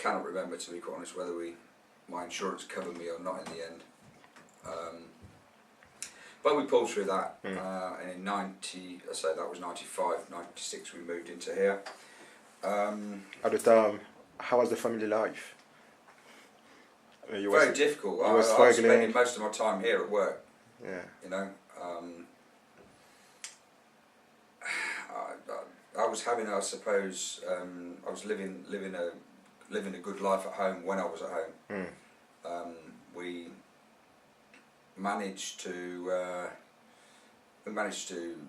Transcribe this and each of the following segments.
cannot remember, to be quite honest, whether my insurance covered me or not in the end. But we pulled through that, and in 90, I say that was 95, 96 we moved into here. At the time, how was the family life? Very difficult. I was spending most of my time here at work. Yeah. You know, I was having, I suppose, I was living a good life at home when I was at home. We managed to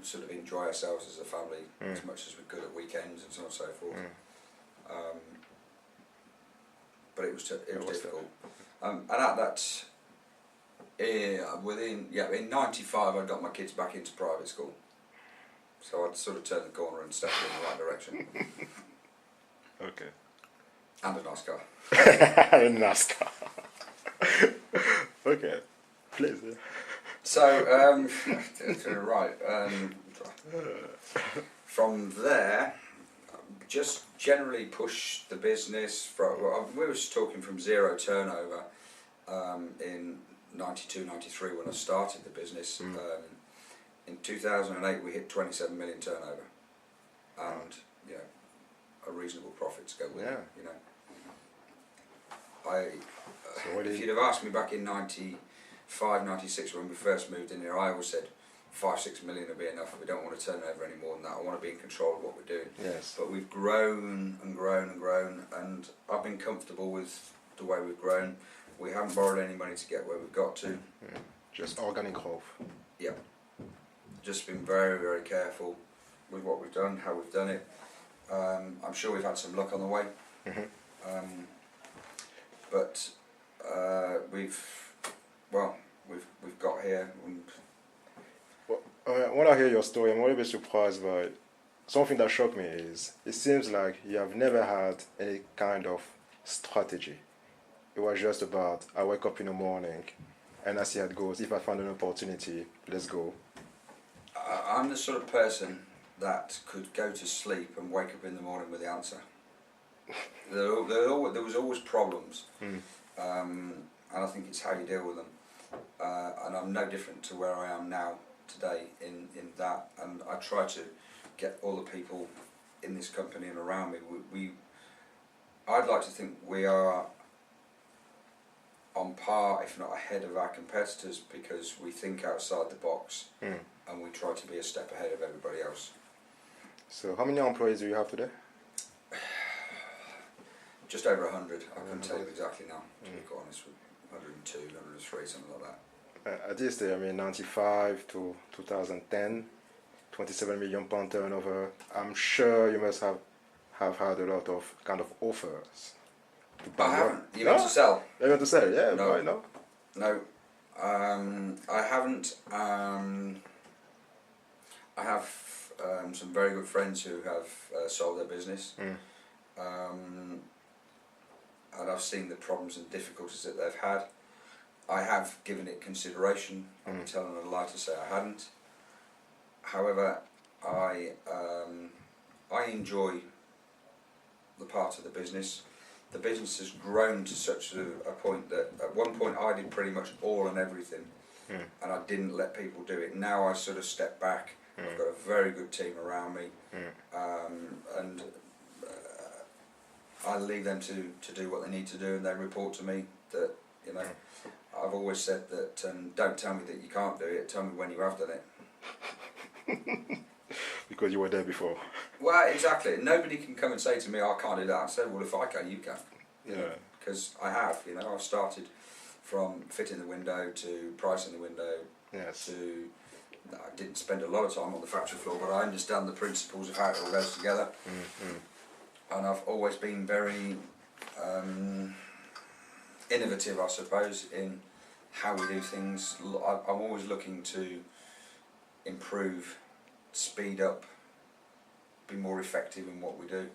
sort of enjoy ourselves as a family as much as we could at weekends and so on and so forth. But it was difficult. And at that, in 95 I got my kids back into private school. So I'd sort of turned the corner and stepped in the right direction. Okay. And a nice car. A nice car. Okay. Please. So, right. From there, just generally push the business from, we were talking from zero turnover in 92, 93 when I started the business. In 2008 we hit 27 million turnover, and you know, a reasonable profit to go with it, you know. If you'd have asked me back in 95, 96 when we first moved in here, I always said 5-6 million would be enough. We don't want to turn over any more than that. I want to be in control of what we're doing. Yes. But we've grown and grown and grown, and I've been comfortable with the way we've grown. We haven't borrowed any money to get where we've got to. Just organic growth. Yeah. Just been very, very careful with what we've done, how we've done it. I'm sure we've had some luck on the way. But we've got here. When I hear your story, I'm a little bit surprised by something that shocked me. Is it seems like you have never had any kind of strategy. It was just about, I wake up in the morning and I see how it goes. If I find an opportunity, let's go. I'm the sort of person that could go to sleep and wake up in the morning with the answer. There was always problems, and I think it's how you deal with them. And I'm no different to where I am now today in that. And I try to get all the people in this company and around me. I'd like to think we are on par, if not ahead of our competitors, because we think outside the box and we try to be a step ahead of everybody else. So how many employees do you have today? Just over 100. I couldn't tell you exactly now, to be quite honest. 102, 103, something like that. At this day, 95 to 2010, 27 million pound turnover. I'm sure you must have had a lot of kind of offers. I haven't. You mean to sell? You want to sell? Yeah. No. Right, no. No. I haven't. I have some very good friends who have sold their business, and I've seen the problems and difficulties that they've had. I have given it consideration. I'm telling a lie to say I hadn't. However, I enjoy the part of the business. The business has grown to such a point that at one point I did pretty much all and everything, and I didn't let people do it. Now I sort of step back. I've got a very good team around me, and I leave them to do what they need to do, and they report to me. That, you know, I've always said that, don't tell me that you can't do it, tell me when you have done it. Because you were there before. Well, exactly. Nobody can come and say to me, I can't do that. I said, well, if I can, you can. Yeah. Because I have, you know, I've started from fitting the window to pricing the window. Yes. To, I didn't spend a lot of time on the factory floor, but I understand the principles of how it all goes together. And I've always been very innovative, I suppose, in how we do things. I'm always looking to improve, speed up, be more effective in what we do.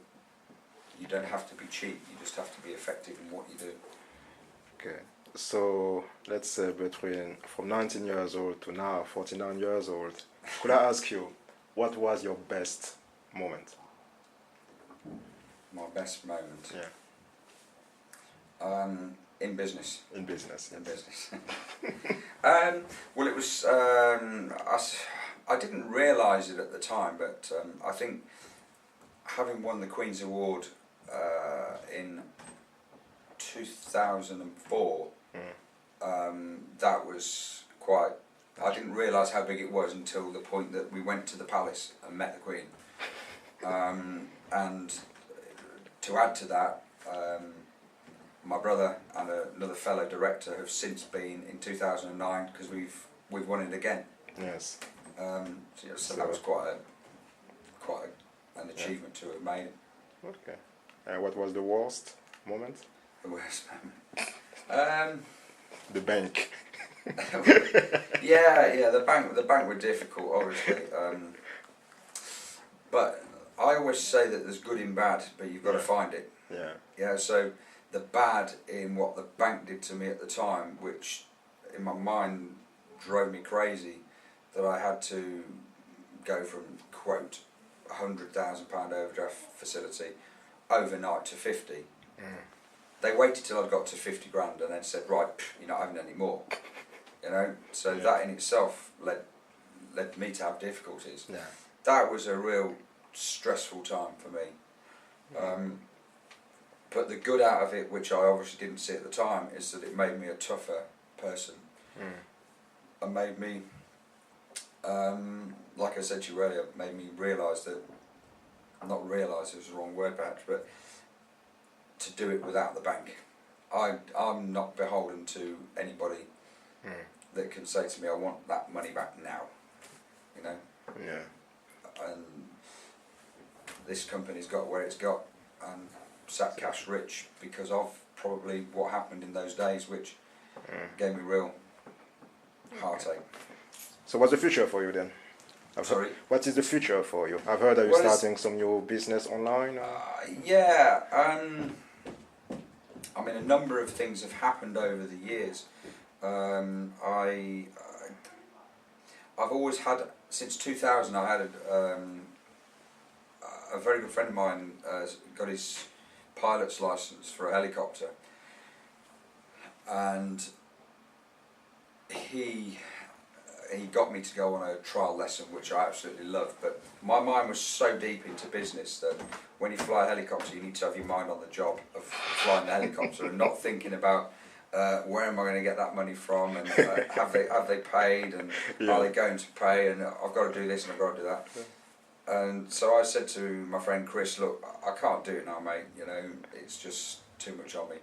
You don't have to be cheap, you just have to be effective in what you do. Okay, so let's say from 19 years old to now 49 years old, could I ask you, what was your best moment? My best moment? Yeah. In business. In business. In Yes. business. Well, it was. I didn't realise it at the time, but I think having won the Queen's Award in 2004, that was quite. I didn't realise how big it was until the point that we went to the palace and met the Queen. And to add to that, my brother and another fellow director have since been in 2009 because we've won it again. Yes. So that was quite an achievement to have made. Okay. What was the worst moment? The worst moment. The bank. Yeah. The bank were difficult, obviously. But I always say that there's good in bad, but you've got to find it. Yeah. Yeah. So the bad in what the bank did to me at the time, which in my mind drove me crazy, that I had to go from quote £100,000 overdraft facility overnight to 50. They waited till I got to 50 grand and then said, right, you're not having any more. You know, so that in itself led me to have difficulties. Yeah. That was a real stressful time for me. But the good out of it, which I obviously didn't see at the time, is that it made me a tougher person. And made me, like I said to you earlier, made me realise that, not realise, it was the wrong word perhaps, but to do it without the bank. I'm not beholden to anybody that can say to me, I want that money back now. You know? Yeah. And this company's got where it's got and sat cash rich because of probably what happened in those days, which gave me real heartache. So what's the future for you then? Sorry? What is the future for you? I've heard that you're starting some new business online. Yeah. I mean, a number of things have happened over the years. I've always had, since 2000, I had a very good friend of mine got his pilot's license for a helicopter, and he got me to go on a trial lesson, which I absolutely loved. But my mind was so deep into business that when you fly a helicopter, you need to have your mind on the job of flying the helicopter and not thinking about where am I going to get that money from, and have they paid, and are they going to pay, and I've got to do this and I've got to do that. And so I said to my friend Chris, look, I can't do it now, mate. You know, it's just too much on me.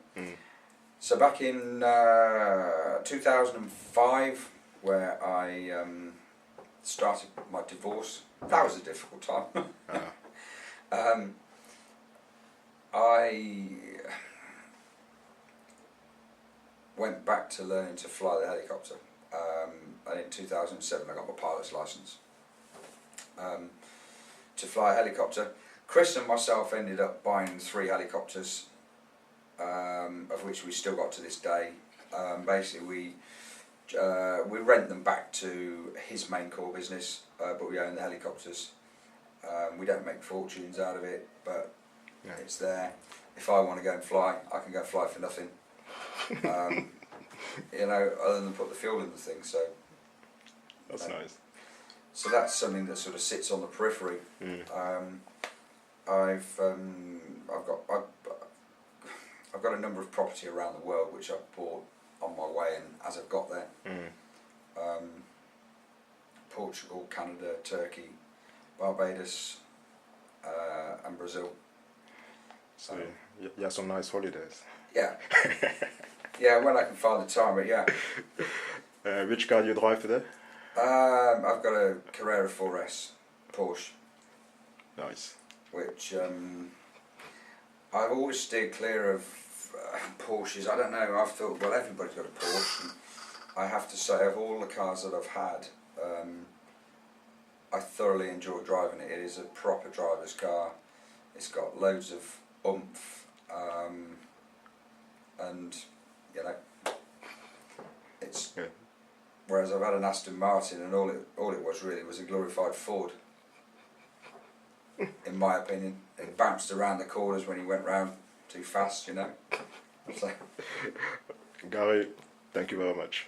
So back in 2005, where I started my divorce, that was a difficult time. I went back to learning to fly the helicopter, and in 2007 I got my pilot's license to fly a helicopter. Chris and myself ended up buying 3 helicopters, of which we still got to this day. Basically we rent them back to his main core business, but we own the helicopters. We don't make fortunes out of it, but it's there. If I want to go and fly, I can go fly for nothing. You know, other than put the fuel in the thing. So that's nice. So that's something that sort of sits on the periphery. I've got a number of property around the world which I've bought on my way and as I've got there. Portugal, Canada, Turkey, Barbados, and Brazil. So you have some nice holidays. Yeah. Yeah, when I can find the time, but yeah. Which car do you drive today? I've got a Carrera 4S Porsche. Nice. Which I've always steered clear of Porsches. I don't know, I've thought, well, everybody's got a Porsche. And I have to say, of all the cars that I've had, I thoroughly enjoy driving it. It is a proper driver's car. It's got loads of oomph, and you know, it's. Yeah. Whereas I've had an Aston Martin, and all it was really was a glorified Ford. In my opinion, it bounced around the corners when he went round too fast, you know. So, Gary, thank you very much.